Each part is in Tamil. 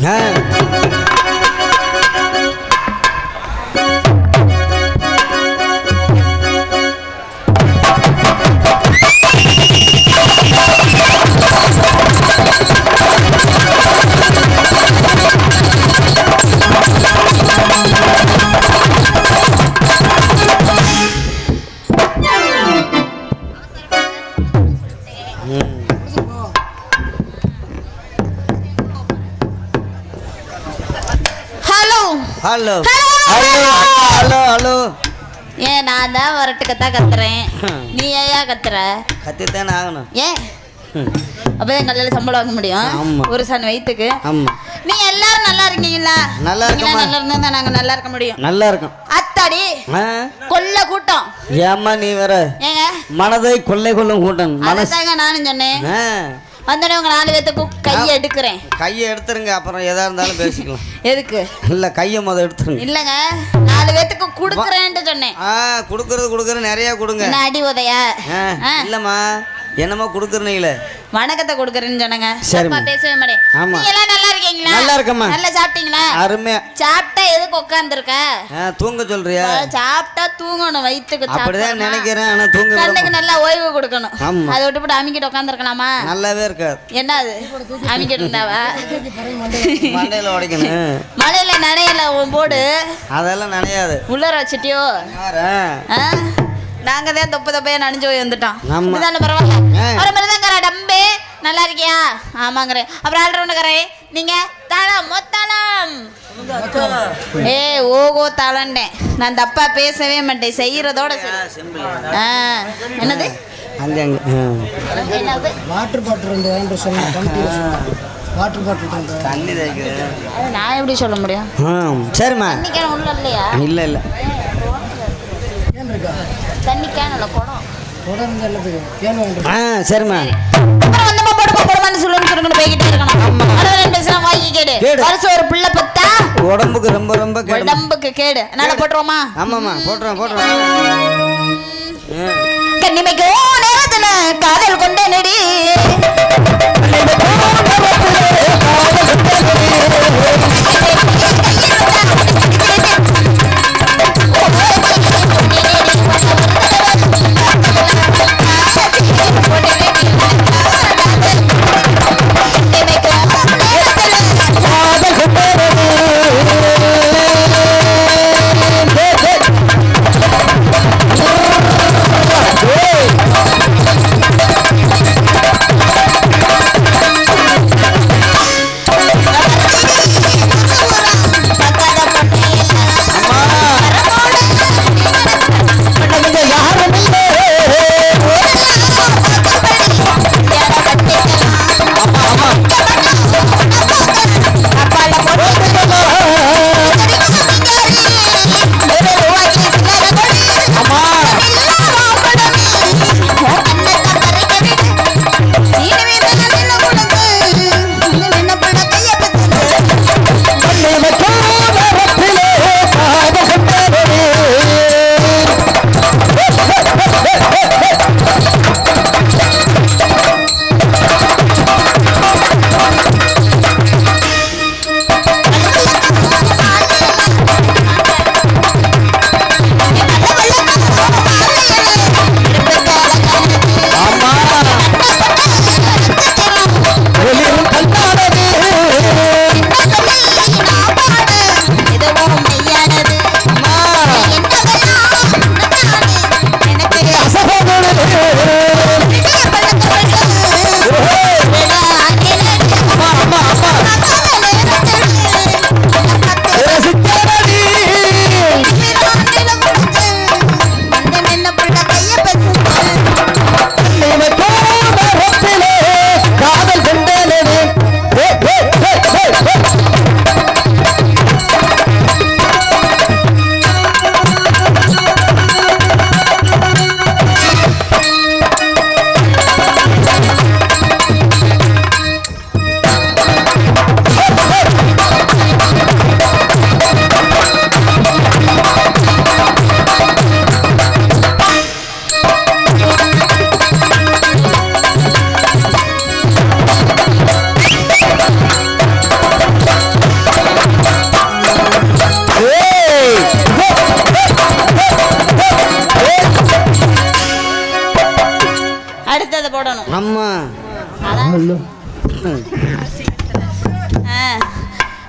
ஹலோ ஹலோ ஹலோ ஹலோ ஏன் நான் தான் வரட்டுக்கத்தான் கத்துறேன், நீ ஏயா கத்துற? கத்தித்தானே ஆகணும். ஏன் அப்பதான் நல்ல சம்பளம் வாங்க முடியும் ஒரு சன் வயிற்றுக்கு. நீ எல்லாரும் நல்லா இருக்கீங்களா? நல்லா இருக்கோம். நல்லா இருந்தா நாங்க நல்லா இருக்க முடியும். நல்லா இருக்கும். அத்தாடி கொல்ல கூட்டம். ஏம்மா நீ வேற ஏங்க மனதை கொள்ளை கொள்ளும் கூட்டம். மனசாங்க நானும் சொன்னேன். வந்தோடனே உங்க 4 பேத்துக்கு கையை எடுக்கிறேன். கையை எடுத்துருங்க, அப்புறம் எதா இருந்தாலும் பேசிக்கலாம். எதுக்கு இல்ல கையை முத எடுத்துருங்க. இல்லங்க 4 பேத்துக்கு குடுக்குறேன்ட்டு சொன்னேன். குடுக்குறது நிறைய கொடுங்க. என்ன அடி உதையா? இல்லம்மா என்னமோ குடுக்குறீங்களே, வணக்கத்தை கொடுக்குறேன்னு சொன்னங்க. சரிப்பா பேசவே மாட்டேன். நீங்க எல்லாம் நல்லா இருக்கீங்களா? நல்லா இருக்கம்மா. நல்லா சாப்பிட்டீங்களா? அருமையா. சாப்பிட்டா எதுக்கு உட்கார்ந்துருக்க? தூங்க சொல்றியா? சாப்பிட்டா தூங்கணும், வயிற்றுக்கு. அப்படிதான் நினைக்கிறேன். ஆனா தூங்க கண்ணுக்கு நல்லா ஓய்வு கொடுக்கணும். அதை விட்டுப்பட்டு அமிக்கிட்டு உட்காந்துருக்கலாமா? நல்லாவே இருக்காது. என்ன அது அமிக்கிட்டு இருந்தாவா? மண்டையில உடைக்கணும். மழையில நனையில போடு. அதெல்லாம் நனையாது. உள்ளர வச்சுட்டியோ? நாங்க தான் தொப்பையா நனைஞ்சு போய் வந்துட்டோம். பரவாயில்ல. டம்பே நல்லா இருக்கியா? ஆமாங்கிறேன். அப்புறம் ஆல்ரவுண்டுக்கிறே நீங்க தாளம் மொத்தாளம். ஏ ஓகோ தாளண்டேன். நான் தப்பா பேசவே மாட்டேன், செய்யறதோட. என்னது வாட்டர் பாட்டில் வாட்டர் பாட்டில் தண்ணி நான் எப்படி சொல்ல முடியும்? சரிம்மா. உள்ள இல்லையா? இல்ல இல்ல தண்ணி கேனல குடம். சரிம்மா. அப்புறம் வந்து போடுமான்னு சொல்லுன்னு போய்கிட்டே இருக்கணும். அப்புறம் பேசலாம் வாங்கி கேடு. வருஷம் ஒரு பிள்ளை பத்தா உடம்புக்கு ரொம்ப ரொம்ப கேடு. உடம்புக்கு கேடு. அதனால போட்டுருவோமா? ஆமாம்மா போட்டுறோம். கண்ணிமைக்கு நேரத்துல காதல் கொண்ட நெடி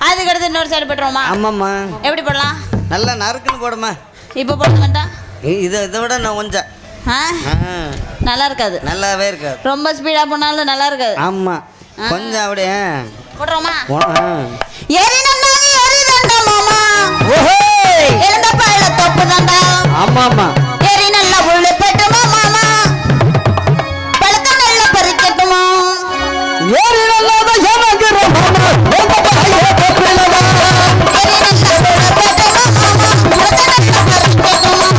அதுக்கு அடுத்து இன்னொரு சைடு போட்டுருவோமா? ஆமாம்மா. எப்படி போடலாம்? நல்லா நறுக்குன்னு போடுமா. இப்போ போட மாட்டா? இதை விட நான் கொஞ்சம் நல்லா இருக்காது. நல்லாவே இருக்காது. ரொம்ப ஸ்பீடாக போனாலும் நல்லா இருக்காது. ஆமாம், கொஞ்சம் அப்படியே போடுறோமா? ஆமாம்மா. எரி நல்லா உள்ள பெட்டுமா மாமா, பழக்க நல்லா பறிக்கட்டுமா, ஏறி நல்லா ஏமாங்கிறோம் மாமா, ரொம்ப பழைய தொப்பிலவா. எரி நல்லா உள்ள பெட்டுமா மாமா, பழக்க நல்லா பறிக்கட்டுமா,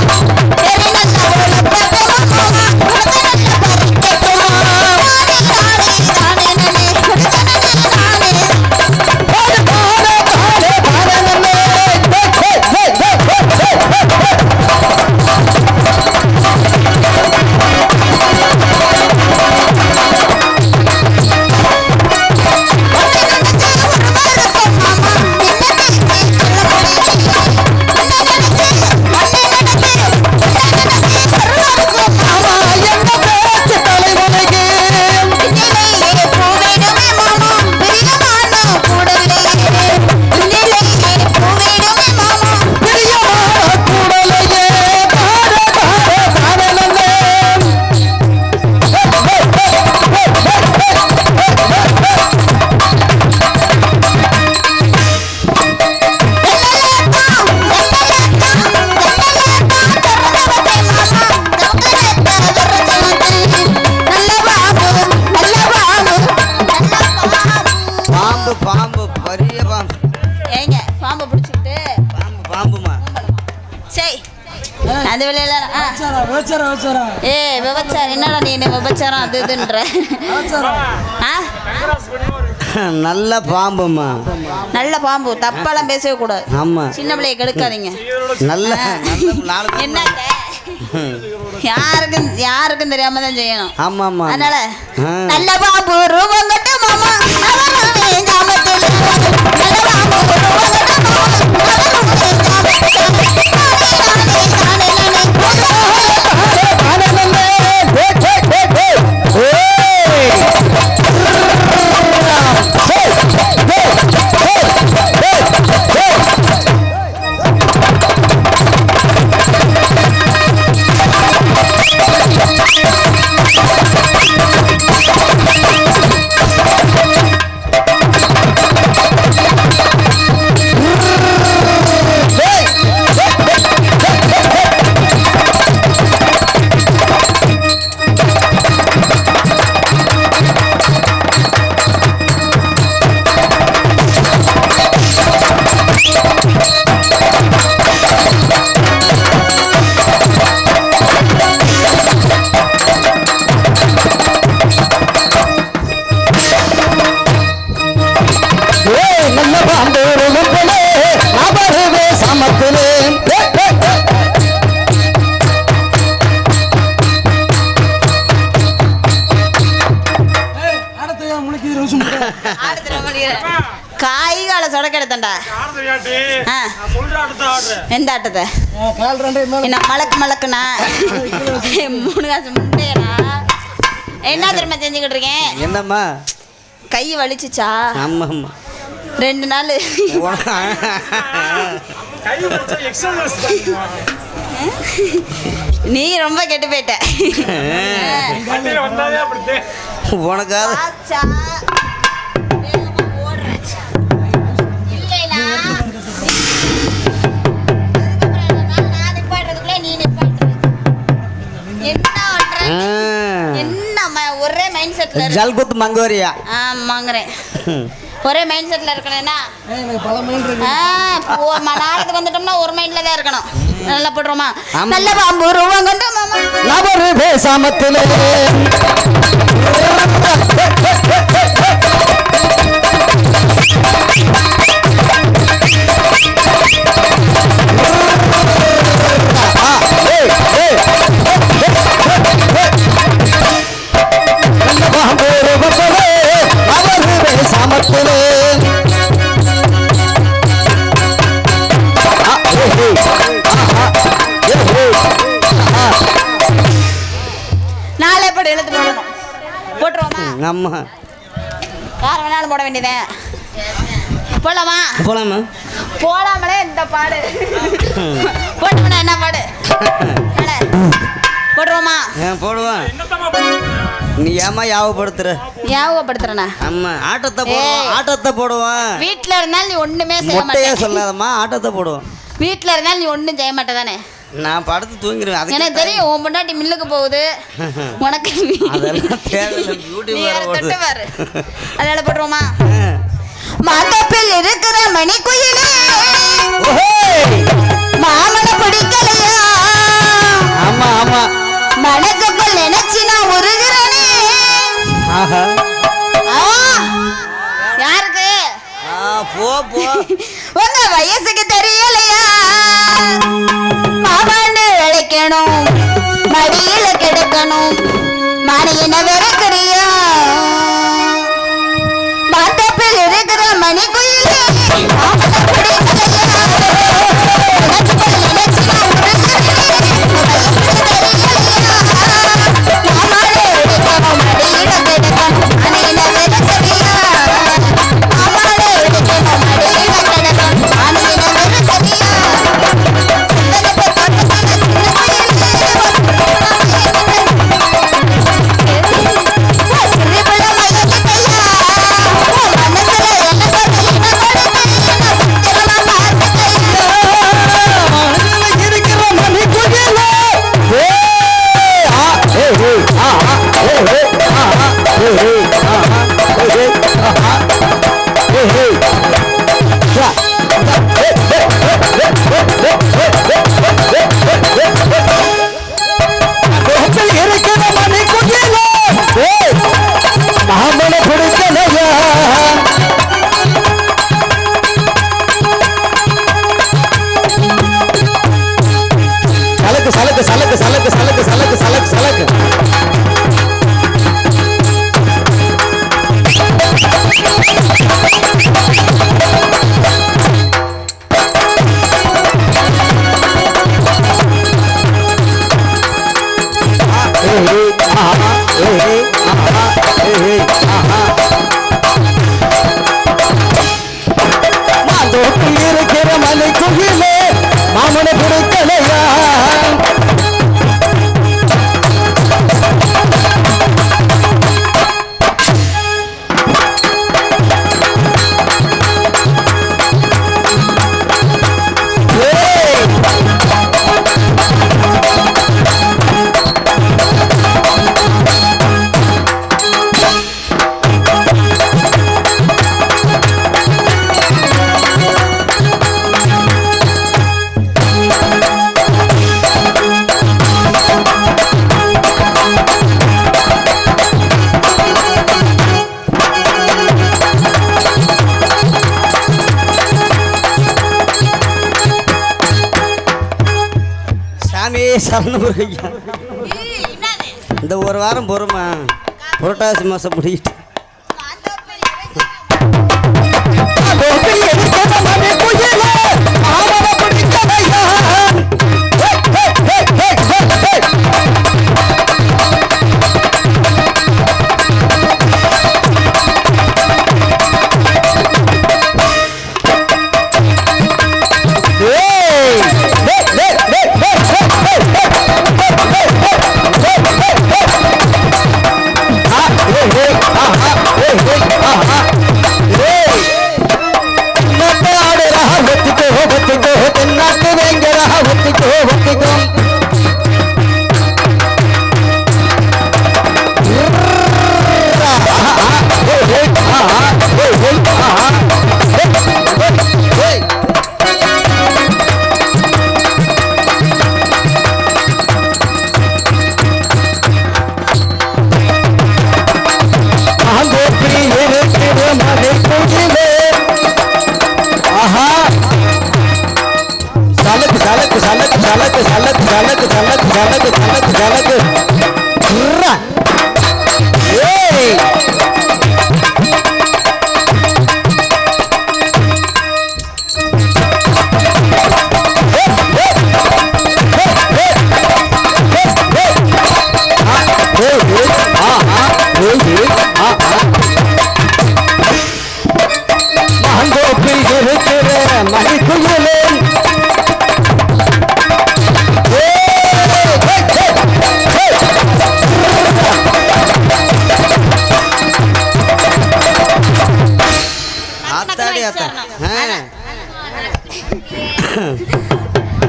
எரி நல்லா உள்ள பெட்டுமா மாமா, பழக்க நல்லா பறிக்கட்டுமா, தானே தானே தானே நனே தானே பாடு பாடு பாடு பாடு நன்னே. பாம்பு பெரிய பாம்பு. ஏங்க பாம்பை பிடிச்சிட்டு பாம்புமா. சரி அந்த வேலையில விபச்சாரம் என்னடா நீ என்ன விபச்சாரம் அது இதுன்ற? நல்ல பாம்புமா. நல்ல பாம்பு, தப்பாலாம் பேசவே கூடாது. ஆமா, சின்ன பிள்ளைய கெடுக்காதீங்க. நல்ல என்னங்க யாருக்கும் தெரியாம தான் செய்யணும். ஆமாமா. அதனால நல்ல பாம்பு ரூபம் கட்டு மாமா, காய்கால சொடக்கெடுத்தண்டா. எந்த ஆட்டத்தை என்ன மலக்கு மலக்குனா 3 காசு முட்டையனா என்ன திரும்ப செஞ்சுக்கிட்டு இருக்கேன்? என்னம்மா கை வலிச்சுச்சா? ஆமாம்மா. 2 நாள் நீ ரொம்ப கெட்டு போயிட்ட. உனக்காவது ஒரே மைண்ட் செட்ல ஜல்குத் மங்கோரியா. ஆமாங்கறேன். ஒரே மைண்ட் செட்ல இருக்கணும்னா நாளைக்கு வந்துட்டோம்னா ஒரு மைண்ட்ல தான் இருக்கணும். நல்லா போடுறோமா? நல்ல பாம்பு ரூபம் கொண்டு மாமா நபரு பேசாமத்திலே நாளை படம் எழுத்து போடணும். போட்டுருவோமா? ஆமா. யார் வேணாலும் போட வேண்டியதே. போலாமா? போலாமா? போலாமலே இந்த பாடு போட்டோம்னா என்ன பாடு போடுவோமா? போடுவான். நீ ஏமா யாவப்படுத்துறனா? ஆமா, ஆட்டத்தை போடுவான். வீட்டுல இருந்தாலும் நீ ஒண்ணுமே செய்ய மாட்டே. சொல்லாதம்மா, ஆட்டத்தை போடுவான். வீட்டுல இருந்தாலும் நீ ஒண்ணும் செய்ய மாட்டேதானே? நான் படுத்து தூங்கிடுவேன். எனக்கு தெரியும், உன் பொண்டாட்டி மில்லுக்கு போகுது. உனக்கு பாரு. அதனால போட்டுருவோமா? மாதப்பில் இருக்கிற மணி குயிலே மாமன பிடிக்கலையா? ஆமா ஆமா, மனசுக்குள் நினைச்சு நான் உருகிறேனே. யாருக்கு? உங்க வயசுக்கு தெரியலையா? மாமான்னு விளைக்கணும், மடியில கிடக்கணும், மணியின விறக்குறியா? மாத்தப்பில் இருக்கிற மணி குயிலே மாமன பிடிக்கலையா? இந்த ஒரு வாரம் பொறுமா, புரட்டாசி மாசம் முடிக்கிட்டு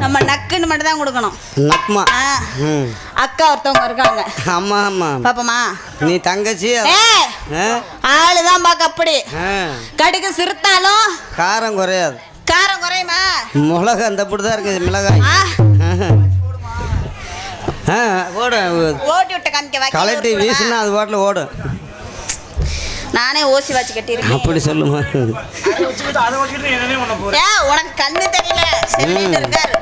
நம்ம நக்குன்னு மட்டும் தான் கொடுக்கணும். நக்மா அக்கா ஒருத்தவங்க இருக்காங்க. ஆமா ஆமா பாப்பமா நீ தங்கச்சி ஆளுதான் பாக்க அப்படி கடுகு சிறுத்தாலும் காரம் குறையாது. காரம் குறையுமா? மிளகா அந்த அப்படிதான் இருக்குது மிளகாய். ஓட்டி விட்ட காமிக்க கலட்டி வீசுனா அது பாட்டில் ஓடும். நானே ஓசி வச்சு கட்டிருக்கேன். அப்படி சொல்லுமா? உனக்கு கண்ணு தெரியல. செல்லிட்டு இருக்காரு.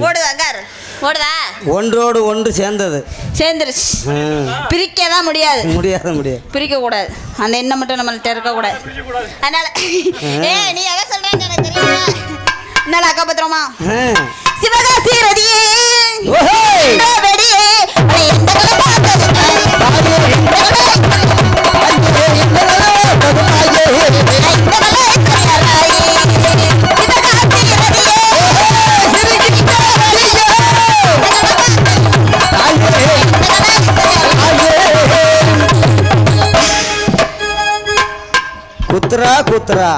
ஓடுதாங்கார் ஓடுதா? ஒன்றோடு ஒன்று சேர்ந்துருச்சு. பிரிக்கதான் முடியாது. பிரிக்க கூடாது. அந்த எண்ணெய் மட்டும் நம்மள்ட்ட இருக்க கூடாது. அதனால நீ எதை சொல்றேன்னு எனக்கு தெரியல. என்னால அக்கா பத்திரமா சிவகாசி ரதியே வெடியே குத்ரா குத்ரா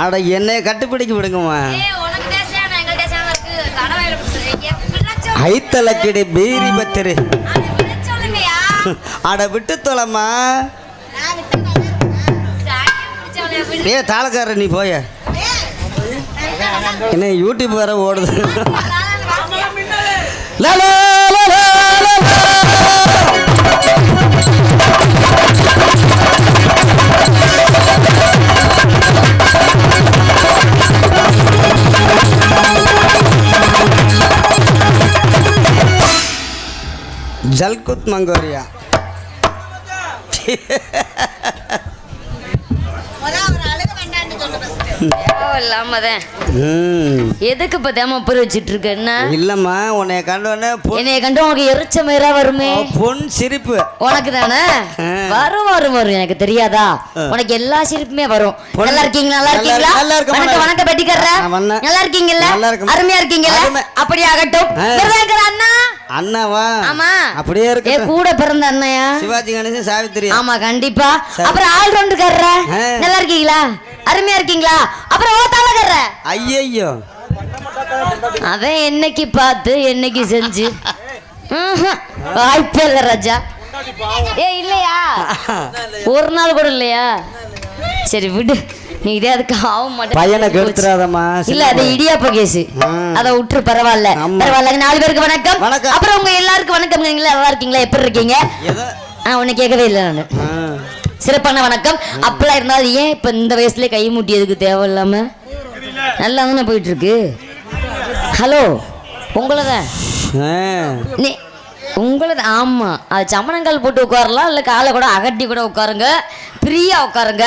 அட என்னைய கட்டுப்பிடிக்க விடுங்கம்மா. ஐத்தலக்கிடி பீரி பத்திரி அட விட்டு தொலைமா. தாளக்கார நீ போய என்ன யூடியூப் வேற ஓடுது. ஜல்குத் மங்கோரியா எதுக்கு இப்ப தேம புரி வச்சிட்டு இருக்க? என்ன இல்லம்மா உன்னைய கண்டோன்னே என்னைய கண்டு உனக்கு எரிச்ச மயிரா வருமே. பொன் சிரிப்பு உனக்கு தானே வரும் வரும் வரும். எனக்கு தெரியாதா? உனக்கு எல்லா சிரிப்புமே வரும். நல்லா இருக்கீங்களா? நல்லா இருக்கீங்களா? வணக்கம் வணக்கம் பெட்டிக்கற. நல்லா இருக்கீங்கல்ல? அருமையா இருக்கீங்கல்ல? அப்படி ஆகட்டும். அண்ணா அண்ணாவா? ஆமா அப்படியே இருக்கு. கூட பிறந்த அண்ணையா? சிவாஜி கணேசன் சாவித்திரி. ஆமா கண்டிப்பா. அப்புறம் ஆல் ரவுண்ட் கர்ற. நல்லா இருக்கீங்களா? அருமையா இருக்கீங்களா? அப்புறம் ஓத்தாலகற. ஐயையோ அவன் என்னைக்கு பார்த்து என்னைக்கு செஞ்சு வாய்ப்பே இல்ல ராஜா. இல்லையா? ஒரு நாள் கூட இல்லையா? சரி விடு. நீ இதே அதுக்கு ஆக மாட்டேன். பையனை கெடுத்துறாதம்மா. இல்ல அது இடியாப்ப கேஸ். அத விட்டு பரவாயில்ல. பரவாயில்ல. 4 பேருக்கு வணக்கம். அப்புறம் உங்க எல்லாருக்கும் வணக்கம். நல்லா இருக்கீங்களா? எப்படி இருக்கீங்க? உன்னை கேட்கவே இல்லை நானு. சிறப்பான வணக்கம். அப்பெல்லாம் இருந்தாலும் ஏன் இப்ப இந்த வயசுல கை மூட்டியதுக்கு தேவையில்லாம நல்லா தானே போயிட்டு இருக்கு. ஹலோ உங்களதான் நீ உங்களதான். ஆமா அது சமணங்கால் போட்டு உட்காரலாம். இல்ல காலை கூட அகட்டி கூட உட்காருங்க. ஃப்ரீயா உட்காருங்க.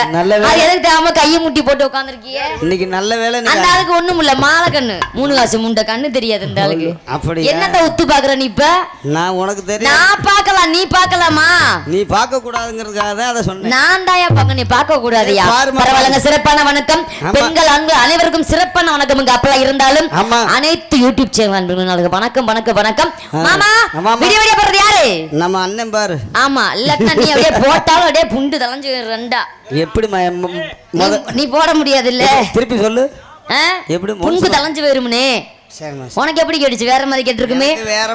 எதுக்கு தேவை கையை முட்டி போட்டு உட்காந்துருக்கீங்க? இன்னைக்கு நல்ல வேலை. அந்த ஆளுக்கு ஒண்ணும் இல்ல. மாலை கண்ணு 3 காசு முண்டை கண்ணு தெரியாது இந்த ஆளுக்கு. அப்படி என்னத்த உத்து பாக்குற நீ? இப்ப நான் உனக்கு தெரியும். நான் பாக்கலாம். நீ பாக்கலாமா? நீ பார்க்க கூடாதுங்கிறதுக்காக தான் அதை சொன்னேன். நான் தாயா பாக்க. நீ பார்க்க கூடாதுயா. பரவாயில்லைங்க. சிறப்பான வணக்கம். பெண்கள் அன்பு அனைவருக்கும் சிறப்பான வணக்கம். இங்க அப்பெல்லாம் இருந்தாலும் அனைத்து யூடியூப் சேனல் வணக்கம் வணக்கம் வணக்கம். மாமா வீடியோ வீடியோ போடுறது யாரு? நம்ம அண்ணன் பாரு. ஆமா இல்லன்னா நீ அப்படியே போட்டாலும் அப்படியே புண்டு தலஞ்சு ரெண்டா. எப்படி நீ போட முடியாது இல்ல? திருப்பி சொல்லு. எப்படி புண்டு தலஞ்சு வரும்னே? உனக்கு எப்படி கேட்டுச்சு? வேற மாதிரி கேட்டிருக்குமே.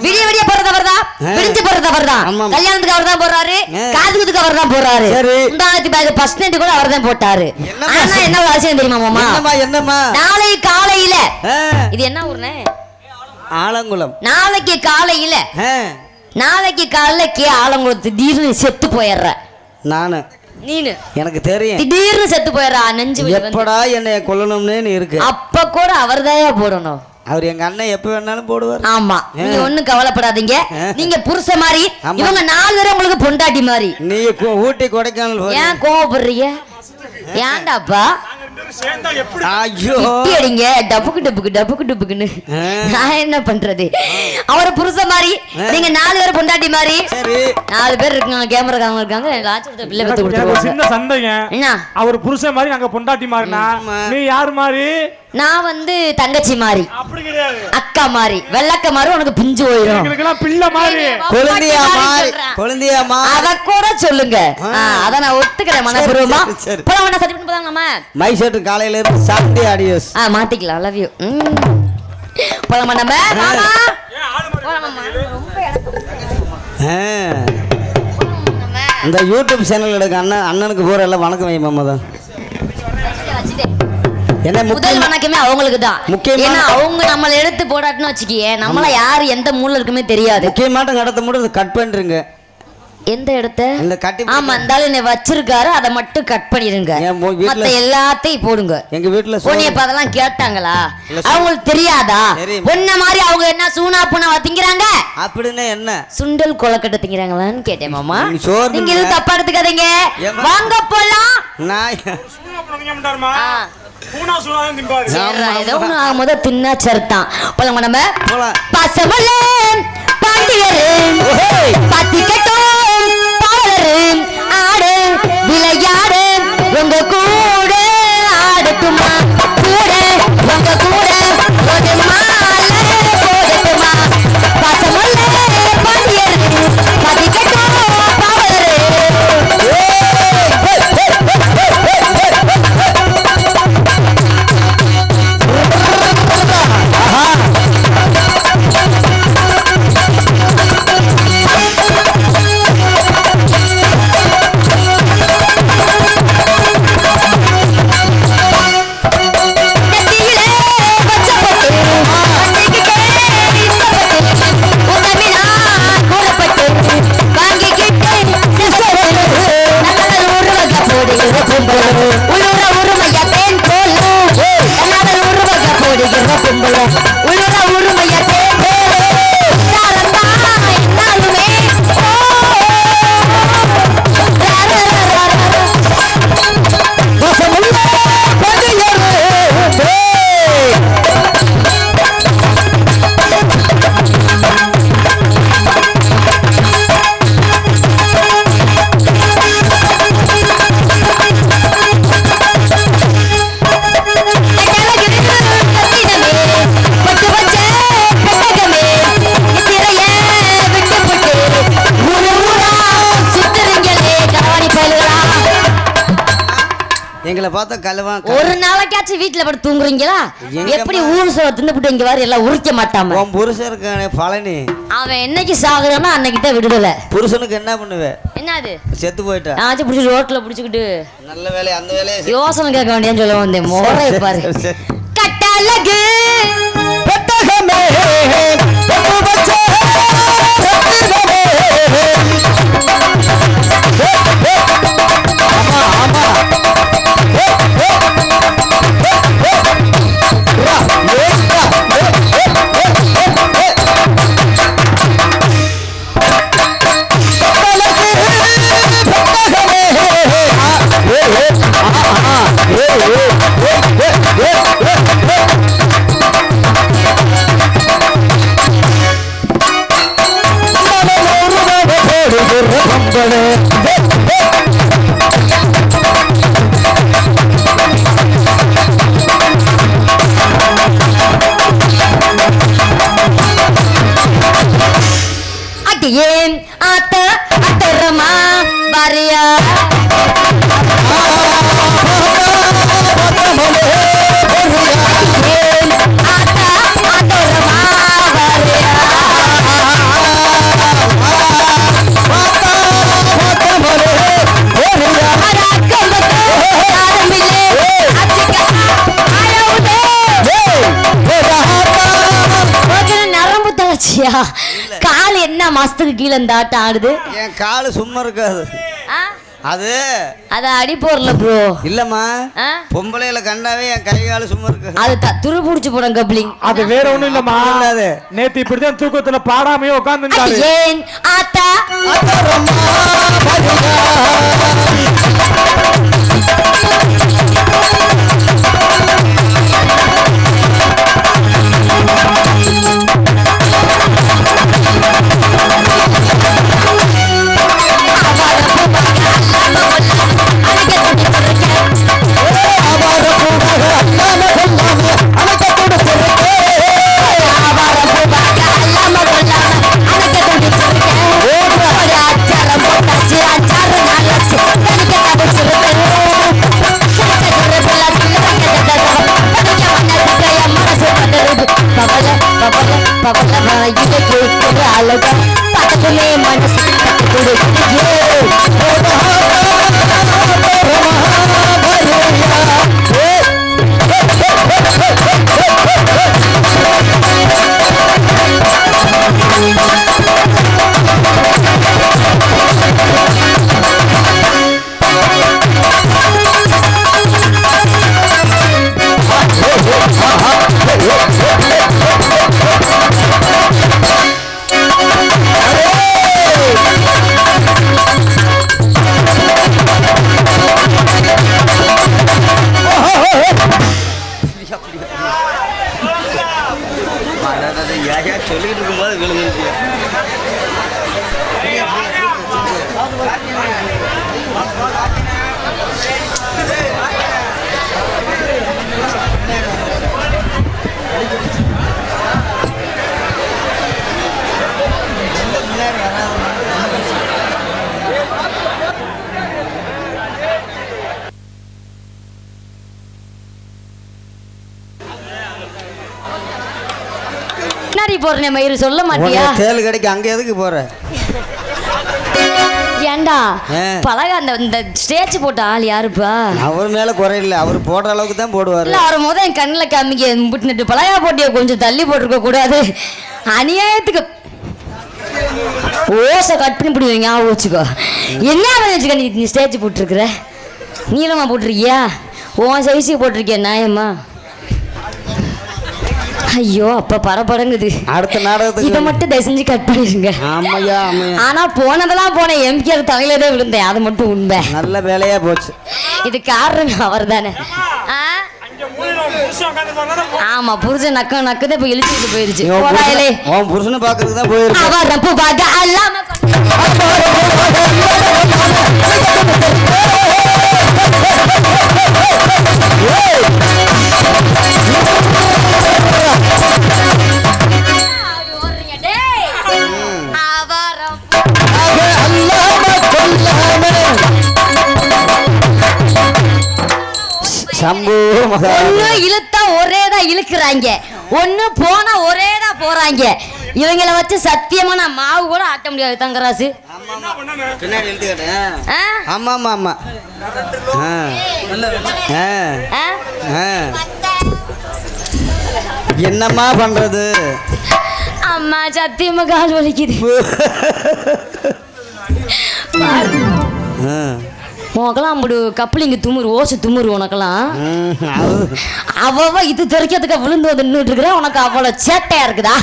விடிய விடிய போறது அவர்தான். விடிஞ்சு போறது அவர்தான். கல்யாணத்துக்கு அவர் தான் போறாரு. காதுகுத்துக்கு அவர் தான் போறாரு. ஃபர்ஸ்ட் நைட் கூட அவர் தான் போட்டாரு. ஆனா என்ன அவசியம் தெரியுமா மாமா? என்னமா நாளை காலையில இது என்ன ஊர்னே? ஆலங்குளம். நாளைக்கு காலையில ஆலங்குளம் திடீர்னு செத்து போயிடுற. நானு நீனு எனக்கு தெரியும். திடீர்னு செத்து போயிடுறா. நெஞ்சு எப்படா என்னைய கொல்லணும்னு இருக்கு. அப்ப கூட அவர்தாயா போடணும். அவர் எங்க அண்ணன் எப்ப வேணாலும் போடுவார். ஆமா நீங்க ஒண்ணும் கவலைப்படாதீங்க. நீங்க புருஷ மாதிரி இவங்க 4 பேரும் உங்களுக்கு பொண்டாட்டி மாதிரி. நீ ஊட்டி கொடைக்கானல் ஏன் கோவப்படுறீங்க? ஏன்டாப்பா ஐயோ அடிங்க டப்புக்கு டப்புக்கு டப்புக்கு டப்புக்குன்னு நான் என்ன பண்றது அவரை புருஷ மாதிரி நீங்க 4 பேர் பொண்டாட்டி மாதிரி 4 பேர் இருக்காங்க கேமராக்காரங்க இருக்காங்க லாச்சத்தை பிள்ளை பெத்து கொடுத்துருவாங்க சின்ன சந்தேகம் என்ன அவர் புருஷன் மாதிரி நாங்க பொண்டாட்டி மாதிரினா நீ யார் மாதிரி நான் வந்து தங்கச்சி மாதிரி அப்படி கிடையாது அக்கா மாதிரி வெள்ளக்க மாதிரி உனக்கு பிஞ்சு போயிடும் எங்களுக்கெல்லாம் பிள்ளை மாதிரி குழந்தையா மாதிரி அத கூட சொல்லுங்க அத நான் ஒத்துக்கிறேன் மனப்பூர்வமா போலாம் வேணா சரி பண்ணி போலாம் நம்ம மை ஷர்ட் காலையில இருந்து சாப்பிட்டே ஆடியோஸ் மாத்திக்கலாம் லவ் யூ போலாம் நம்ம மாமா இந்த யூடியூப் சேனல் எடுக்க அண்ணனுக்கு போற எல்லாம் வணக்கம் வை மாமா தான் என்ன முதல் வணக்கமே அவங்களுக்கு தான் ஏன்னா அவங்க நம்மள எடுத்து போடாட்டுன்னு வச்சுக்கியே நம்மள யாரு எந்த மூல இருக்குமே தெரியாது முக்கியமாட்ட கடத்த மட்டும் கட் பண்ணிருங்க எந்த இடத்த இந்த கட்டி ஆமா இருந்தாலும் என்ன வச்சிருக்காரு அதை மட்டும் கட் பண்ணிருங்க மத்த எல்லாத்தையும் போடுங்க எங்க வீட்டுல சோனியப்பா அதெல்லாம் கேட்டாங்களா அவங்களுக்கு தெரியாதா ஒன்ன மாதிரி அவங்க என்ன சூனா பூனா திங்கிறாங்க அப்படின்னா என்ன சுண்டல் கொலக்கட்டை திங்கிறாங்களான்னு கேட்டேன் மாமா நீங்க இது தப்பா எடுத்துக்காதீங்க வாங்க போலாம் நான் ஏதோ ஒண்ணு ஆகும்போது தின்னா சருத்தான் போலாம் நம்ம பசமல்ல பாண்டியரு பத்திக்கட்டும் பாவலரு ஆடு விளையாடு உங்க கூட ஆடட்டுமா கூட உங்க கூட ஒரு மாலை போடட்டுமா பசமல்ல பாண்டியரு பத்திக்கட்டும் பாவலரு எங்களை பார்த்தா கலவா ஒரு நாளைக்காச்சும் வீட்டுல படுத்து தூங்குறீங்களா எப்படி ஊர் சோறு தின்னுபிட்டு இங்க வர எல்லாம் உரிக்க மாட்டாம உன் புருஷனுக்கு பழனி அவன் என்னைக்கு சாகுறானோ அன்னைக்கு தான் விடுதல புருஷனுக்கு என்ன பண்ணுவேன் என்னது செத்து போயிட்டா ஆச்சு பிடிச்சி ரோட்ல பிடிச்சிக்கிட்டு நல்ல வேலை அந்த வேலையை யோசனை கேட்க வேண்டியன்னு சொல்ல வந்தேன் மோரை பாரு கட்டழகு பெட்டகமே ஏன் ஆத்த அத்தரமா பாரியா கால் என்ன மாசத்துக்கு கீழே இந்த ஆட்டம் ஆடுது என் காலு சும்மா இருக்காது அது அத அடி போறல ப்ரோ இல்லம்மா பொம்பளையில கண்டாவே என் கை காலு சும்மா இருக்கு அது துரு புடிச்சு போடும் கப்ளிங் அது வேற ஒண்ணும் இல்லம்மா நேத்து இப்படிதான் தூக்கத்துல பாடாமையே உட்கார்ந்துட்டாரு ஏன் ஆத்தா அங்க கேட்கிற அழகா பக்கத்துலே மனசு சொல்லிட்டு இருக்கும்போது விழுந்துருச்சு. போறேன் மயிறு சொல்ல மாட்டியா? தேல் கடைக்கு அங்க எதுக்கு போற? ஏண்டா பழக அந்த ஸ்டேஜ் போட்ட ஆள் யாருப்பா? அவர் மேல குறை இல்ல, அவர் போடுற அளவுக்கு தான் போடுவாரு. இல்ல அவர் முத என் கண்ணில் காமிக்க விட்டுட்டு பழகா போட்டிய கொஞ்சம் தள்ளி போட்டிருக்க கூடாது. அநியாயத்துக்கு ஓசை கட் பண்ணி பிடிவீங்க. ஞாபகம் வச்சுக்கோ. என்ன வச்சுக்க நீ ஸ்டேஜ் போட்டிருக்கிற? நீளமா போட்டிருக்கியா? உன் சைஸுக்கு போட்டிருக்கியா? நியாயமா? ஐயோ அப்ப பரபரங்குது. அடுத்த நாடகத்துக்கு இதை மட்டும் தயவு செஞ்சு கட் பண்ணிருங்க. ஆமையா ஆமையா. ஆனா போனதெல்லாம் போன எம்கேஆர் தலையிலே விழுந்தேன். அது மட்டும் உண்மை. நல்ல வேலையா போச்சு. இது காரணம் அவர் தானே. ஆமா புருஷன் நக்குதான் இப்ப இழுச்சிட்டு போயிருச்சு. உன் புருஷனை பாக்குறதுக்கு தான் போயிருக்கு. அவ ரப்பு பாக்க அல்லாம ஒண்ணு இழுத்தா ஒரேதான் இழுக்கிறாங்க, ஒண்ணு போனா ஒரேதான் போறாங்க. இவங்கள வச்சு சத்தியமா நான் மாவு கூட ஆட்ட முடியாது. தங்கராசு பின்னாடி ஆமா ஆமா ஆமா. என்னம்மா பண்றது? அம்மா சத்தியமா கால் வலிக்குது. உனக்கெல்லாம் அப்படி கப்பலிங்க துமுறு ஓசு துமுறு. உனக்கெல்லாம் அவ இது தெரிக்கிறதுக்கு விழுந்து வந்து நின்றுட்டு இருக்கிற. உனக்கு அவ்வளவு சேட்டையா இருக்குதா?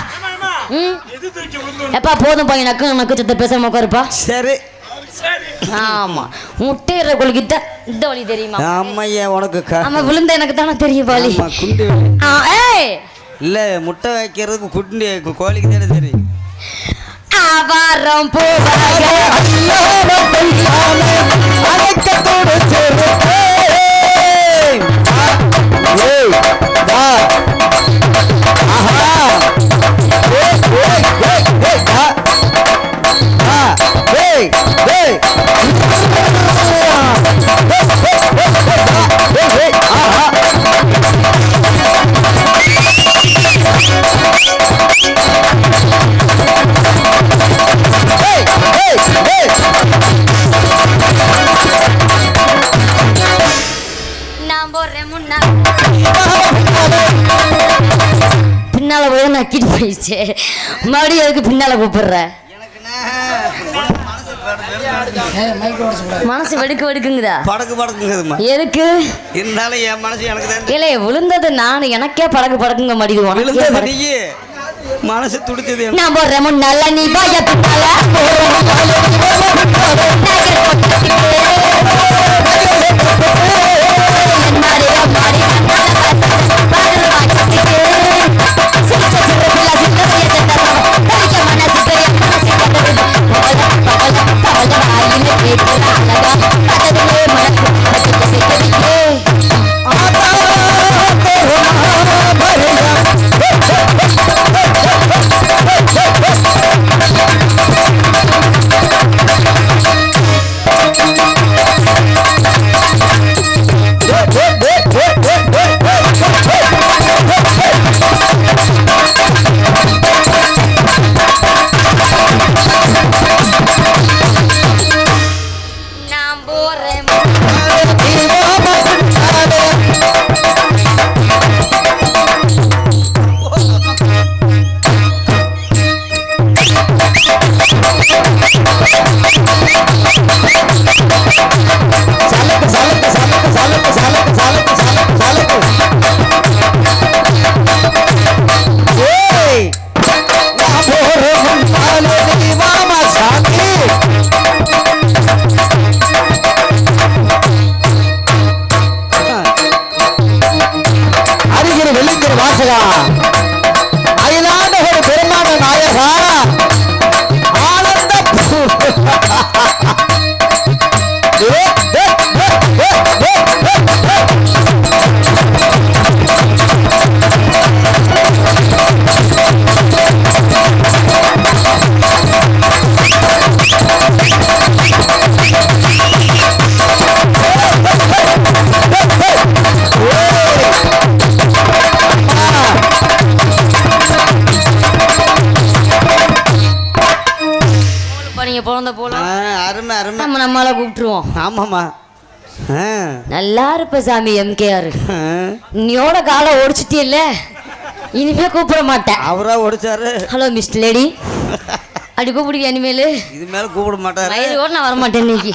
எப்பா போதும் பையன் நக்கு நக்கு சத்த பேசாம உட்காருப்பா. சரி. ஆமா முட்டையிற கொள்கிட்ட இந்த வழி தெரியுமா? ஆமையா உனக்கு ஆமா விழுந்த எனக்கு தானே தெரியும் வழி. இல்ல முட்டை வைக்கிறதுக்கு குண்டி கோழிக்கு தானே தெரியும். ஆவாரம் போவாக பின்னால போய் நக்கிட்டு போயிடுச்சு. மறுபடியும் அதுக்கு பின்னால கூப்பிடுற. மனசு வெடுக்கு வெடுக்குங்குதா? படக்கு படக்குங்குதுமா. எதுக்கு இருந்தாலும் என் மனசு எனக்கு தான். இல்ல விழுந்தது நான் எனக்கே படக்கு படக்குங்க மாட்டேங்குது. விழுந்தது நீ மனசு துடிச்சது. நான் போடுறேன் முன்னால நீ பாய பின்னால குழந்தை போல அருமை அருமை. நம்ம நம்மளால கூப்பிட்டுருவோம். ஆமாம்மா. நல்லா இருப்ப சாமி எம்கேஆர். நீயோட காலை ஒடிச்சிட்டே இல்ல, இனிமே கூப்பிட மாட்டேன். அவரா ஒடிச்சாரு. ஹலோ மிஸ்டர் லேடி அப்படி கூப்பிடுங்க இனிமேல். இது மேல கூப்பிட மாட்டாரு. வயது கூட நான் வரமாட்டேன் இன்னைக்கு.